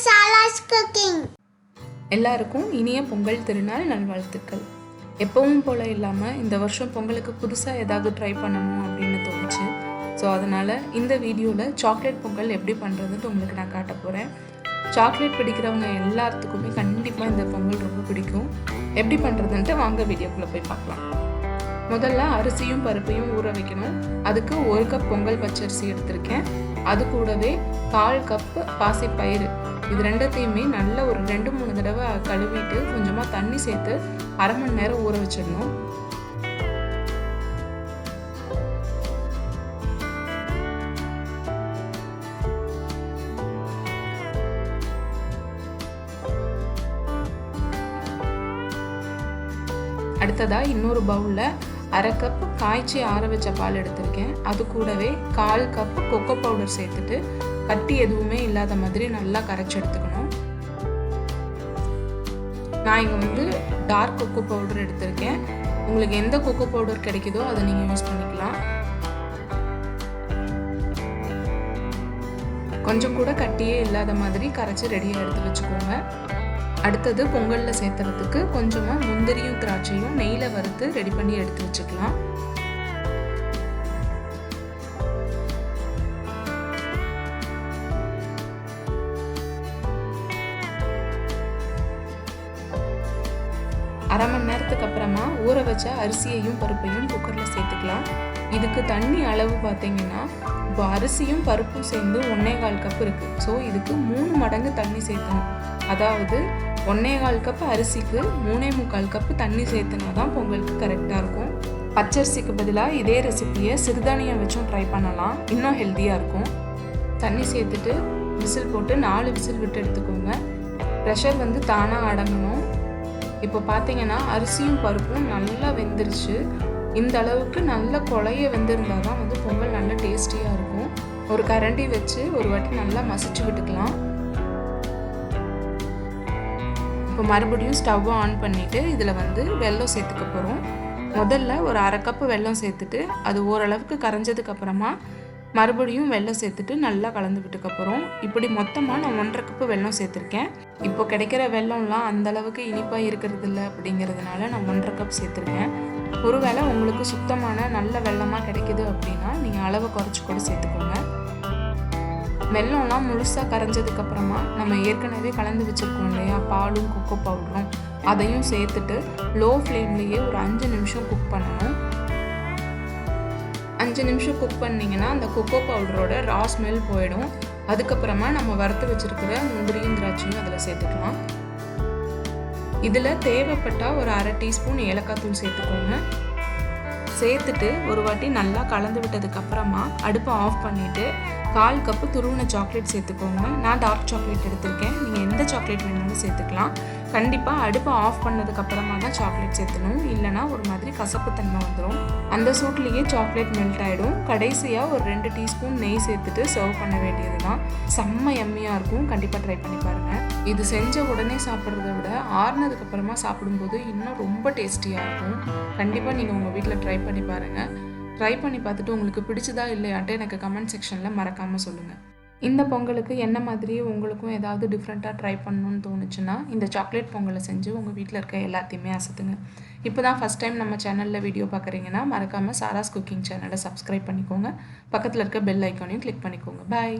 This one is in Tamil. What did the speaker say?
Sala's cooking. எல்லாருக்கும் இனிய பொங்கல் திருநாள் நல்வாழ்த்துக்கள். எப்பவும் போல இல்லாமல் இந்த வருஷம் பொங்கலுக்கு புதுசாக ஏதாவது ட்ரை பண்ணணும் அப்படின்னு தோணுச்சு. ஸோ அதனால் இந்த வீடியோவில் சாக்லேட் பொங்கல் எப்படி பண்ணுறதுன்ட்டு உங்களுக்கு நான் காட்ட போகிறேன். சாக்லேட் பிடிக்கிறவங்க எல்லாத்துக்குமே கண்டிப்பாக இந்த பொங்கல் ரொம்ப பிடிக்கும். எப்படி பண்ணுறதுன்ட்டு வாங்க வீடியோக்குள்ளே போய் பார்க்கலாம். முதல்ல அரிசியும் பருப்பையும் ஊற வைக்கணும். அதுக்கு 1 கப் பொங்கல் பச்சரிசி எடுத்திருக்கேன். அது கூடவே 1/4 கப்பு பாசிப்பயிறு, இது ரெண்டத்தையுமே நல்லா ஒரு 2-3 தடவை கழுவிட்டு கொஞ்சமாக தண்ணி சேர்த்து அரை மணி நேரம் ஊற வச்சிடணும். அடுத்ததாக இன்னொரு பவுலில் 1/2 கப் காய்ச்சி ஆற வச்ச பால் எடுத்திருக்கேன். அது கூடவே 1/4 கப் கொக்கோ பவுடர் சேர்த்துட்டு கட்டி எதுவுமே இல்லாத மாதிரி நல்லா கரைச்சி எடுத்துக்கணும். நான் இங்கே டார்க் கொக்கோ பவுடர் எடுத்திருக்கேன். உங்களுக்கு எந்த கொக்கோ பவுடர் கிடைக்குதோ அதை நீங்கள் யூஸ் பண்ணிக்கலாம். கொஞ்சம் கூட கட்டியே இல்லாத மாதிரி கரைச்சி ரெடியாக எடுத்து வச்சுக்கோங்க. அடுத்தது பொங்கலில் சேர்த்துறதுக்கு கொஞ்சமாக முந்திரியும் திராட்சையும் நெய்யில் வறுத்து ரெடி பண்ணி எடுத்து வச்சுக்கலாம். அரை மணி நேரத்துக்கு அப்புறமா ஊற வச்ச அரிசியையும் பருப்பையும் குக்கரில் சேர்த்துக்கலாம். இதுக்கு தண்ணி அளவு பார்த்தீங்கன்னா இப்போ அரிசியும் பருப்பும் சேர்ந்து 1/4 கப் இருக்குது. ஸோ இதுக்கு 3 மடங்கு தண்ணி சேர்க்கணும். அதாவது 1/4 கப் அரிசிக்கு 3/4 கப் தண்ணி சேர்த்துனா தான் பொங்கலுக்கு கரெக்டாக இருக்கும். பச்சரிசிக்கு பதிலாக இதே ரெசிபியை சிறுதானியம் வச்சும் ட்ரை பண்ணலாம், இன்னும் ஹெல்த்தியாக இருக்கும். தண்ணி சேர்த்துட்டு விசில் போட்டு 4 விசில் விட்டு எடுத்துக்கோங்க. ப்ரெஷர் தானாக அடங்கணும். இப்போ பார்த்தீங்கன்னா அரிசியும் பருப்பும் நல்லா வெந்துருச்சு. இந்த அளவுக்கு நல்ல குழைய வெந்திருந்தால் தான் பொங்கல் நல்லா டேஸ்டியாக இருக்கும். ஒரு கரண்டி வச்சு ஒரு வாட்டி நல்லா மசிச்சு விட்டுக்கலாம். இப்போ மறுபடியும் ஸ்டவ்வை ஆன் பண்ணிவிட்டு இதில் வெல்லம் சேர்த்துக்க போகிறோம். முதல்ல ஒரு 1/2 கப்பு வெல்லம் சேர்த்துட்டு அது ஓரளவுக்கு கரைஞ்சதுக்கப்புறமா மறுபடியும் வெல்லம் சேர்த்துட்டு நல்லா கலந்து விட்டுக்க போகிறோம். இப்படி மொத்தமாக நான் 1/2 கப்பு வெல்லம் சேர்த்துருக்கேன். இப்போ கிடைக்கிற வெல்லம்லாம் அந்தளவுக்கு இனிப்பாக இருக்கிறது இல்லை அப்படிங்கிறதுனால நான் 1/2 கப் சேர்த்துருக்கேன். ஒருவேளை உங்களுக்கு சுத்தமான நல்ல வெல்லமாக கிடைக்கிது அப்படின்னா நீங்கள் அளவை குறைச்சி கூட சேர்த்துக்கோங்க. வெல்லம்லாம் முழுசாக கரைஞ்சதுக்கப்புறமா நம்ம ஏற்கனவே கலந்து வச்சுருக்கோம் இல்லையா பாலும் கொக்கோ பவுடரும், அதையும் சேர்த்துட்டு லோ ஃப்ளேம்லேயே ஒரு 5 நிமிஷம் குக் பண்ணணும். 5 நிமிஷம் குக் பண்ணிங்கன்னா அந்த கொக்கோ பவுடரோட ரா ஸ்மெல் போயிடும். அதுக்கப்புறமா நம்ம வறுத்து வச்சுருக்கிற முந்திரியும் திராட்சையும் அதில் சேர்த்துக்கலாம். இதில் தேவைப்பட்டால் ஒரு 1/2 டீஸ்பூன் ஏலக்காய் தூள் சேர்த்துக்கோங்க. சேர்த்துட்டு ஒரு வாட்டி நல்லா கலந்து விட்டதுக்கப்புறமா அடுப்பை ஆஃப் பண்ணிவிட்டு 1/4 கப்பு துருவின சாக்லேட் சேர்த்துக்கோங்க. நான் டார்க் சாக்லேட் எடுத்திருக்கேன். நீங்கள் எந்த சாக்லேட் வேணாலும் சேர்த்துக்கலாம். கண்டிப்பாக அடுப்பை ஆஃப் பண்ணதுக்கப்புறமா தான் சாக்லேட் சேர்த்தணும், இல்லைனா ஒரு மாதிரி கசப்பு தன்மை வந்துடும். அந்த சூட்லேயே சாக்லேட் மெல்ட் ஆகிடும். கடைசியாக ஒரு 2 டீஸ்பூன் நெய் சேர்த்துட்டு சர்வ் பண்ண வேண்டியது தான். செம்ம எம்மியாக இருக்கும். கண்டிப்பாக ட்ரை பண்ணி பாருங்கள். இது செஞ்ச உடனே சாப்பிட்றத விட ஆறுனதுக்கப்புறமா சாப்பிடும்போது இன்னும் ரொம்ப டேஸ்டியாக இருக்கும். கண்டிப்பாக நீங்கள் உங்கள் வீட்டில் ட்ரை பண்ணி பாருங்கள். ட்ரை பண்ணி பார்த்துட்டு உங்களுக்கு பிடிச்சதா இல்லையான்ட்டு எனக்கு கமெண்ட் செக்ஷனில் மறக்காமல் சொல்லுங்கள். இந்த பொங்கலுக்கு என்ன மாதிரி உங்களுக்கும் ஏதாவது டிஃப்ரெண்ட்டாக ட்ரை பண்ணணும்னு தோணுச்சுன்னா இந்த சாக்லேட் பொங்கலை செஞ்சு உங்கள் வீட்டில் இருக்க எல்லாத்தையுமே அசத்துங்க. இப்போ தான் ஃபஸ்ட் டைம் நம்ம சேனலில் வீடியோ பார்க்குறீங்கன்னா மறக்காமல் சாராஸ் குக்கிங் சேனலை சப்ஸ்கிரைப் பண்ணிக்கோங்க. பக்கத்தில் இருக்க பெல் ஐக்கானையும் கிளிக் பண்ணிக்கோங்க. பாய்.